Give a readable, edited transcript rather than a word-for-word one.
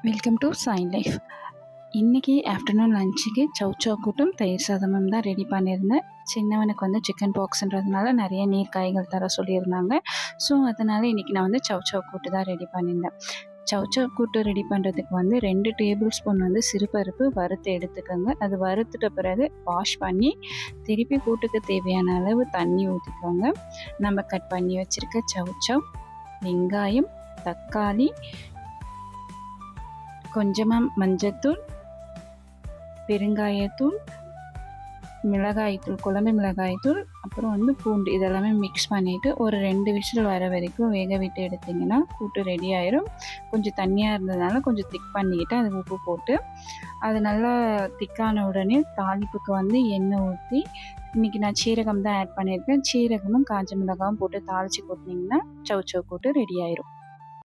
Welcome to sign life. இன்றைக்கி afternoon லஞ்சுக்கு சௌச்சௌ கூட்டும் தயிர் சாதமும் தான் ரெடி பண்ணியிருந்தேன். சின்னவனுக்கு வந்து சிக்கன் பாக்ஸ்ன்றதுனால நிறைய நீர் காய்கள் தர சொல்லியிருந்தாங்க. ஸோ அதனால் இன்றைக்கி நான் வந்து சௌச்சௌ கூட்டு தான் ரெடி பண்ணியிருந்தேன். சௌச்சௌ கூட்டு ரெடி பண்ணுறதுக்கு வந்து 2 டேபிள் ஸ்பூன் வந்து சிறுபருப்பு வறுத்து எடுத்துக்கோங்க. அது வறுத்துட்ட பிறகு வாஷ் பண்ணி திருப்பி கூட்டுக்கு தேவையான அளவு தண்ணி ஊற்றிக்கோங்க. நம்ம கட் பண்ணி வச்சுருக்க சௌச்சௌ, வெங்காயம், தக்காளி, கொஞ்சமாக மஞ்சத்தூள், பெருங்காயத்தூள், மிளகாய்த்தூள், குழம்பு மிளகாய்த்தூள், அப்புறம் வந்து பூண்டு இதெல்லாமே மிக்ஸ் பண்ணிவிட்டு ஒரு 2 விசில் வர வரைக்கும் வேக விட்டு எடுத்திங்கன்னா கூட்டு ரெடி ஆயிரும். கொஞ்சம் தண்ணியாக இருந்ததுனால கொஞ்சம் திக் பண்ணிக்கிட்டு அது உப்பு போட்டு அது நல்லா திக்கான உடனே தாளிப்புக்கு வந்து எண்ணெய் ஊற்றி, இன்றைக்கி நான் சீரகம் தான் ஆட் பண்ணியிருக்கேன். சீரகமும் காஞ்ச மிளகாயும் போட்டு தாளித்து கொட்டினீங்கன்னா சௌச்சௌ கூட்டு ரெடி ஆயிரும்.